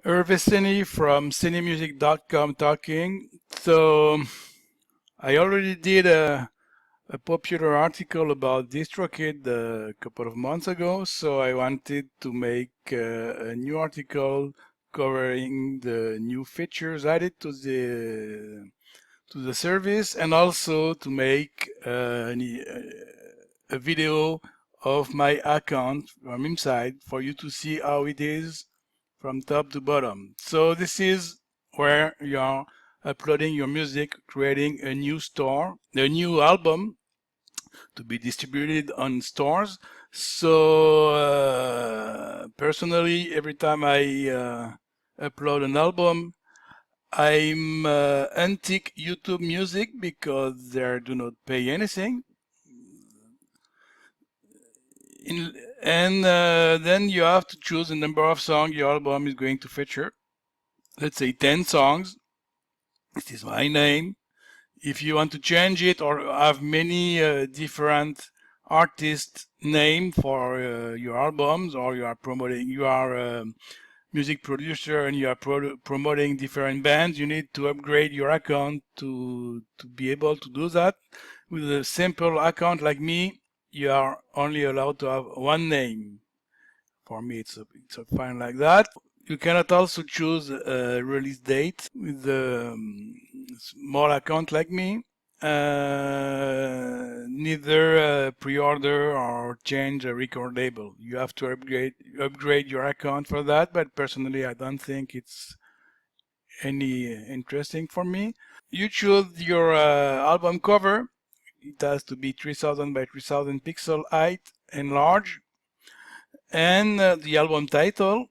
Hervé Senni from cinemusic.com talking. So I already did a popular article about Distrokid a couple of months ago, so I wanted to make a new article covering the new features added to the service, and also to make a video of my account from inside for you to see how it is from top to bottom. So this is where you are uploading your music, creating a new store, a new album to be distributed on stores. So personally, every time I upload an album, I'm anti YouTube Music because they do not pay anything. And then you have to choose the number of songs your album is going to feature. Let's say 10 songs. This is my name. If you want to change it or have many different artist name for your albums, or you are a music producer and you are promoting different bands, you need to upgrade your account to be able to do that. With a simple account like me, you are only allowed to have one name. For me, it's fine like that. You cannot also choose a release date with a small account like me. Neither pre-order or change a record label. You have to upgrade your account for that, but personally, I don't think it's any interesting for me. You choose your album cover. It has to be 3000 by 3000 pixel height and large, and the album title.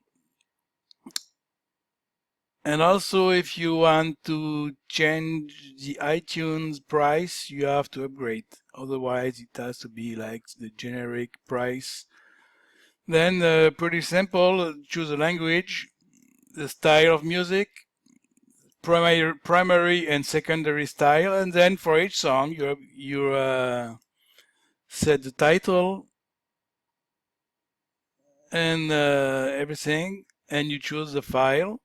And also, if you want to change the iTunes price, you have to upgrade. Otherwise, it has to be like the generic price. Then, pretty simple, choose a language, the style of music, primary and secondary style, and then for each song, you set the title and everything, and you choose the file.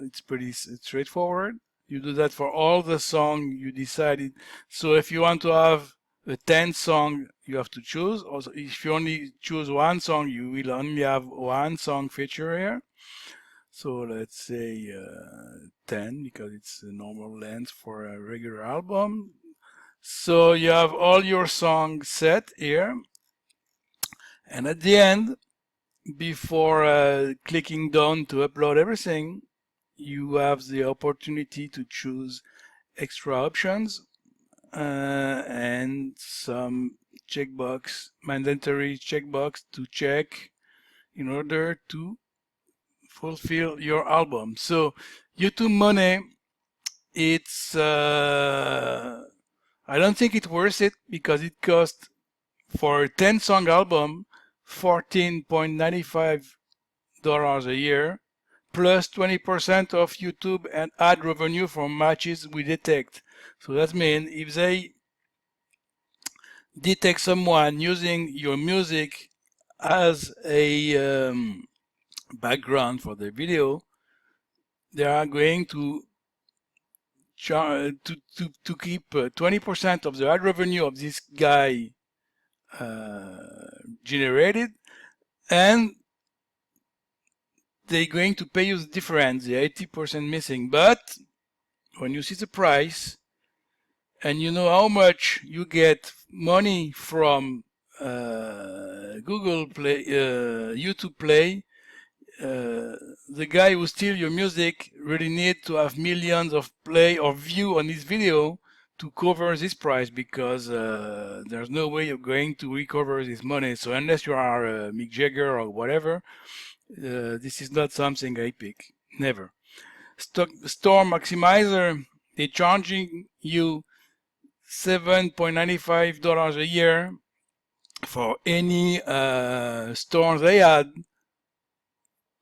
It's pretty straightforward. You do that for all the song you decided. So if you want to have a 10 song, you have to choose. Also, if you only choose one song, you will only have one song feature here. So let's say 10, because it's the normal length for a regular album. So you have all your songs set here. And at the end, before clicking done to upload everything, you have the opportunity to choose extra options and some mandatory checkbox to check in order to fulfill your album. So YouTube money, it's I don't think it's worth it, because it costs for a 10 song album $14.95 a year, plus 20% of YouTube and ad revenue from matches we detect. So that means if they detect someone using your music as a background for the video, they are going to keep 20% of the ad revenue of this guy generated, and they're going to pay you the difference, the 80% missing. But when you see the price and you know how much you get money from Google Play, YouTube Play, the guy who steals your music really need to have millions of play or view on this video to cover this price, because there's no way you're going to recover this money. So unless you are Mick Jagger or whatever, this is not something I pick. Never. Store Maximizer, they're charging you $7.95 a year for any store they add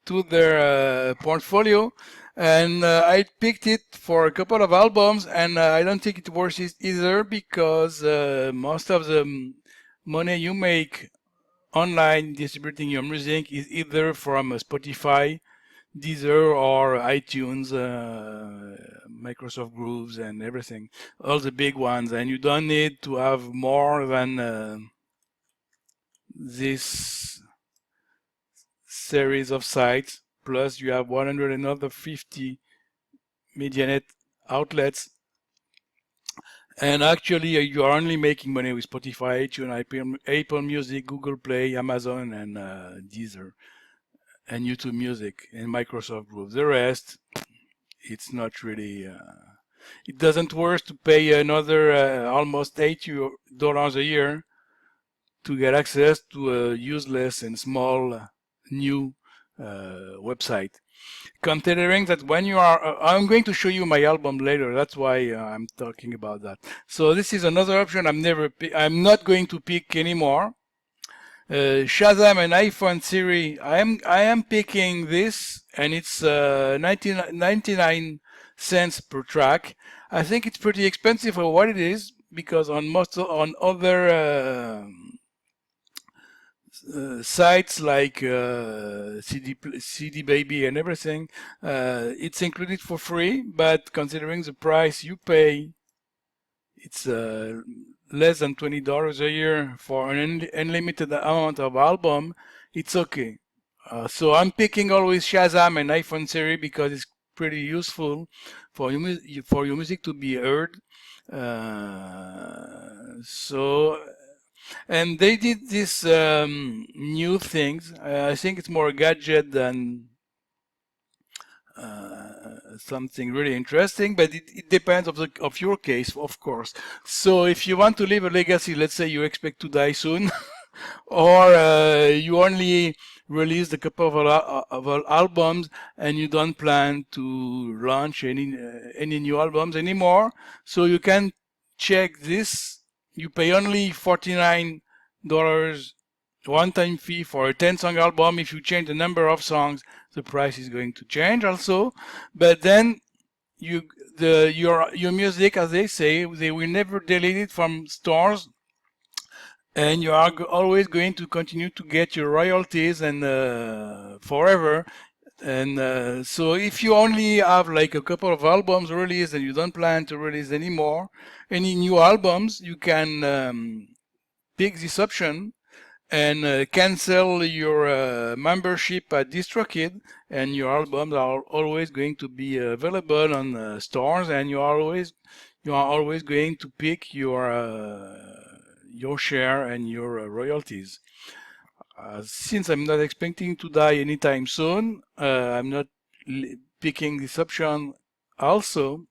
to their portfolio. And I picked it for a couple of albums, and I don't think it worth it either, because most of the money you make online distributing your music is either from Spotify, Deezer or iTunes, Microsoft Grooves and everything, all the big ones, and you don't need to have more than this series of sites. Plus, you have 100 another 50 MediaNet outlets. And actually, you are only making money with Spotify, iTunes, Apple Music, Google Play, Amazon, and Deezer, and YouTube Music, and Microsoft Grooves. The rest, it's not really. It doesn't worth to pay another almost $80 a year to get access to a useless and small new website. Considering that when you are, I'm going to show you my album later. That's why I'm talking about that. So this is another option I'm not going to pick anymore. Shazam and iPhone Siri. I am picking this, and it's 99 cents per track. I think it's pretty expensive for what it is, because on other sites like CD Baby and everything, it's included for free. But considering the price you pay, it's less than $20 a year for an unlimited amount of album. It's okay. So I'm picking always Shazam and iPhone Siri because it's pretty useful for your music to be heard. And they did this new things. I think it's more a gadget than something really interesting, but it depends of your case, of course. So if you want to leave a legacy, let's say you expect to die soon, or you only released a couple of albums and you don't plan to launch any new albums anymore, so you can check this. You pay only $49 one-time fee for a 10-song album. If you change the number of songs, the price is going to change also. But then your music, as they say, they will never delete it from stores, and you are always going to continue to get your royalties and forever. And so if you only have like a couple of albums released and you don't plan to release any new albums, you can pick this option and cancel your membership at Distrokid, and your albums are always going to be available on stores, and you are always going to pick your share and your royalties. Since I'm not expecting to die anytime soon, I'm not picking this option also.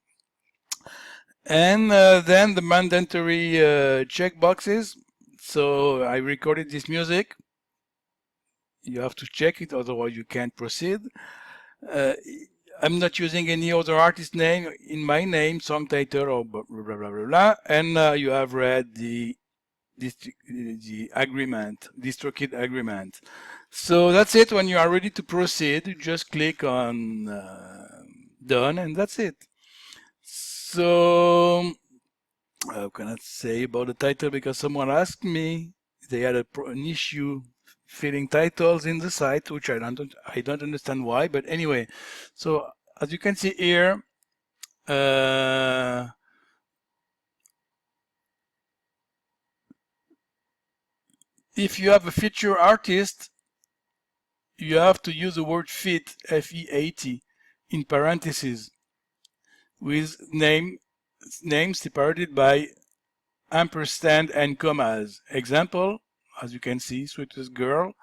And then the mandatory checkboxes. So I recorded this music. You have to check it, otherwise you can't proceed. I'm not using any other artist name in my name, song title, or blah, blah, blah, blah, blah. And you have read the agreement, Distrokid agreement. So that's it. When you are ready to proceed, you just click on done, and that's it. So I cannot say about the title because someone asked me. They had an issue filling titles in the site, which I don't understand why. But anyway, so as you can see here, if you have a feature artist, you have to use the word feat, F-E-A-T, in parentheses, with name separated by ampersand and commas. Example, as you can see, Sweetest Girl,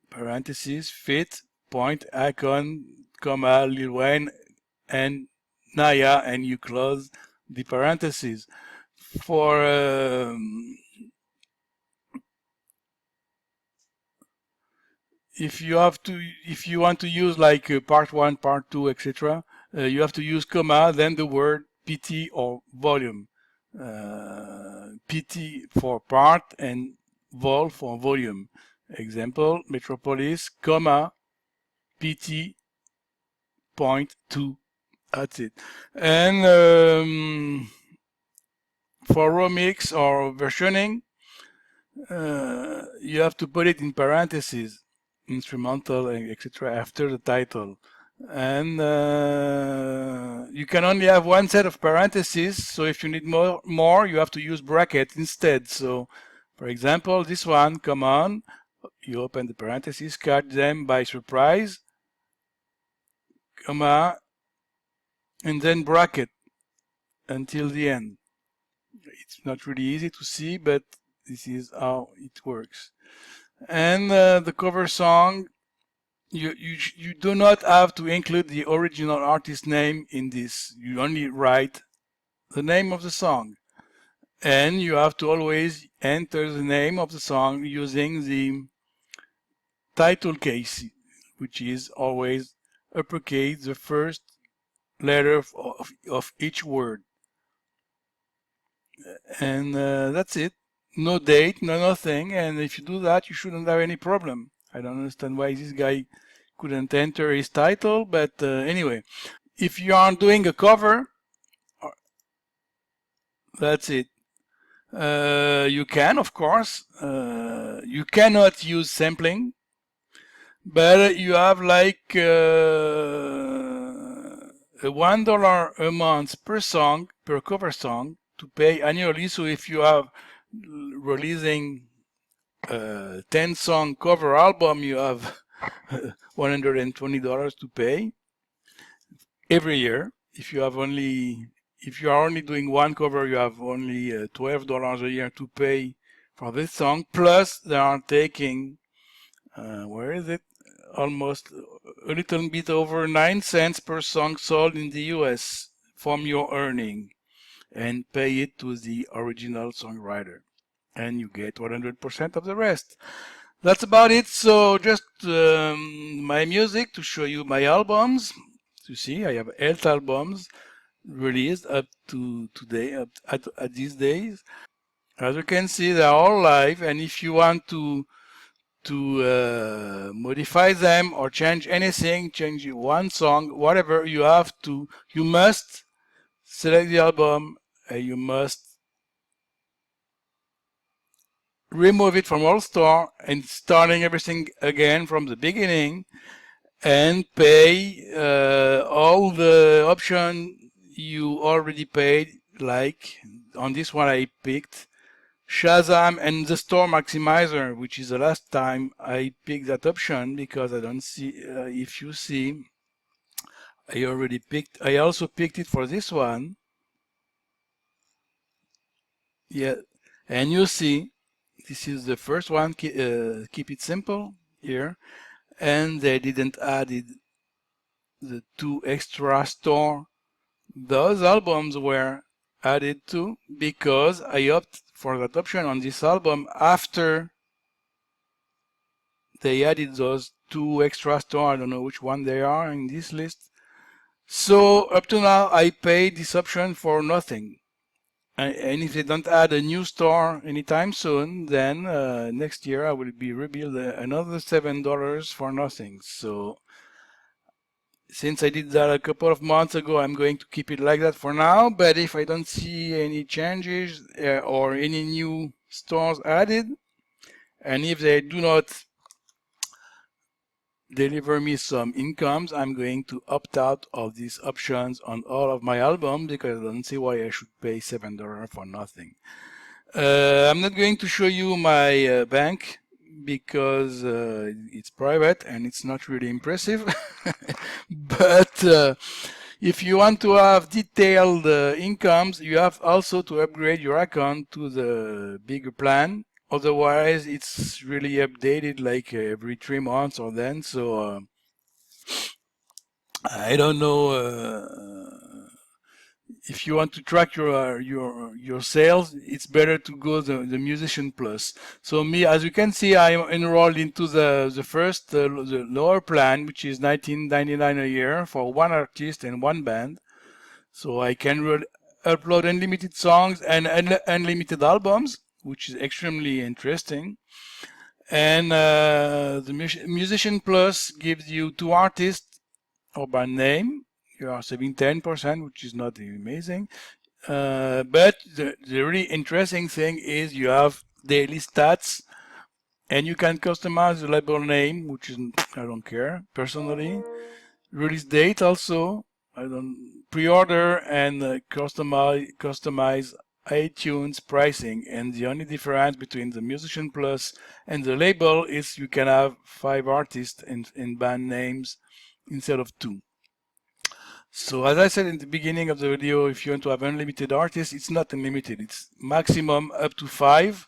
parentheses, fit, point, icon, comma, Lil Wayne, and Naya, and you close the parentheses. For if you want to use like part 1, part 2, etc., you have to use comma, then the word PT or volume. PT for part and vol for volume. Example, Metropolis, comma, PT point 2. That's it. And for remix or versioning, you have to put it in parentheses. instrumental, etc. after the title. And you can only have one set of parentheses, so if you need more, you have to use bracket instead. So, for example, this one, come on, you open the parentheses, catch them by surprise, comma, and then bracket until the end. It's not really easy to see, but this is how it works. And the cover song, you do not have to include the original artist name in this. You only write the name of the song. And you have to always enter the name of the song using the title case, which is always uppercase, the first letter of each word. And that's it. No date, no nothing. And if you do that, you shouldn't have any problem. I don't understand why this guy couldn't enter his title, but anyway, if you are doing a cover, that's it. You can, of course, you cannot use sampling, but you have like $1 a month per song, per cover song, to pay annually. So if you are releasing a 10-song cover album, you have $120 to pay every year. If you are only doing one cover, you have only $12 a year to pay for this song. Plus, they are taking where is it? Almost a little bit over 9 cents per song sold in the US from your earning, and pay it to the original songwriter, and you get 100% of the rest. That's about it. So just my music to show you my albums. You see, I have 8 albums released up to today, at these days. As you can see, they're all live, and if you want to modify them or change anything, change one song, whatever, you must select the album, and you must remove it from all store and starting everything again from the beginning, and pay all the option you already paid. Like on this one I picked Shazam and the Store Maximizer, which is the last time I picked that option, because I don't see, if you see, I also picked it for this one. Yeah, and you see, this is the first one, keep it simple here, and they didn't add the 2 extra store. Those albums were added too, because I opted for that option on this album after they added those 2 extra store. I don't know which one they are in this list. So up to now I paid this option for nothing. And if they don't add a new store anytime soon, then next year I will be rebilled another $7 for nothing. So since I did that a couple of months ago, I'm going to keep it like that for now. But if I don't see any changes or any new stores added, and if they do not deliver me some incomes, I'm going to opt out of these options on all of my albums, because I don't see why I should pay $7 for nothing. I'm not going to show you my bank, because it's private and it's not really impressive. But if you want to have detailed incomes, you have also to upgrade your account to the bigger plan. Otherwise, it's really updated like every 3 months or then. So I don't know. If you want to track your sales, it's better to go the Musician Plus. So me, as you can see, I am enrolled into the first the lower plan, which is $19.99 a year for one artist and one band. So I can upload unlimited songs and unlimited albums, which is extremely interesting. And the Musician Plus gives you 2 artists or band name. You are saving 10%, which is not amazing. But the really interesting thing is you have daily stats And you can customize the label name, which is, I don't care personally. Release date also, I don't pre-order, and customize iTunes pricing. And the only difference between the Musician Plus and the label is you can have 5 artists in band names instead of 2. So as I said in the beginning of the video, if you want to have unlimited artists, it's not unlimited. It's maximum up to 5.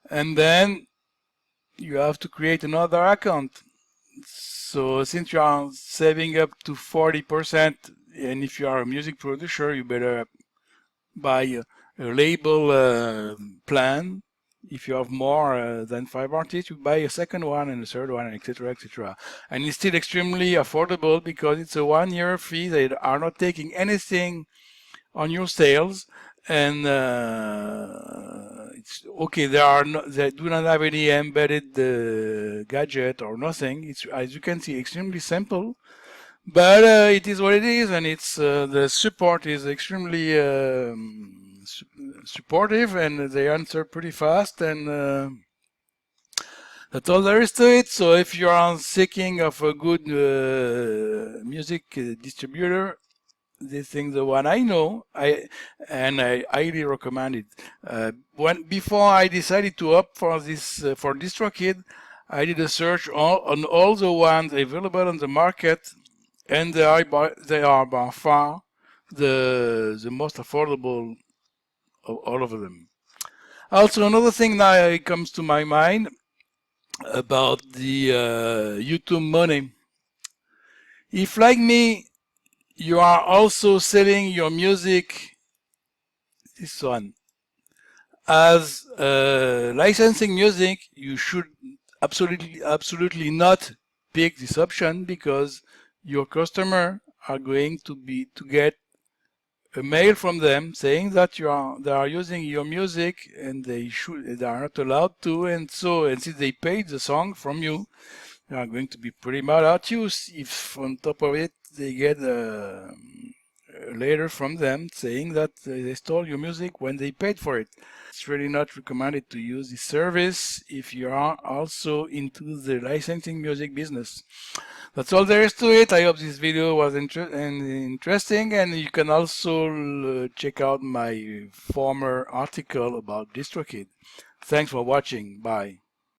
And then you have to create another account. So since you are saving up to 40%, and if you are a music producer, you better buy a label plan. If you have more than 5 artists, you buy a second one and a third one, and etc., etc. And it's still extremely affordable because it's a 1-year fee. They are not taking anything on your sales, and it's okay. They do not have any embedded gadget or nothing. It's, as you can see, extremely simple, but it is what it is, and it's the support is extremely supportive, and they answer pretty fast, and that's all there is to it. So if you are seeking of a good music distributor, this thing, the one I know, I highly recommend it. Before I decided to opt for this for Distrokid, I did a search on all the ones available on the market, and they are by far the most affordable of all of them. Also, another thing now comes to my mind about the YouTube money. If, like me, you are also selling your music, this one, as licensing music, you should absolutely not pick this option, because your customer are going to get a mail from them saying that they are using your music, and they are not allowed to, and since they paid the song from you, they are going to be pretty mad at you if on top of it they get a letter from them saying that they stole your music when they paid for it. It's really not recommended to use this service if you are also into the licensing music business. That's all there is to it. I hope this video was interesting, and you can also check out my former article about Distrokid. Thanks for watching. Bye.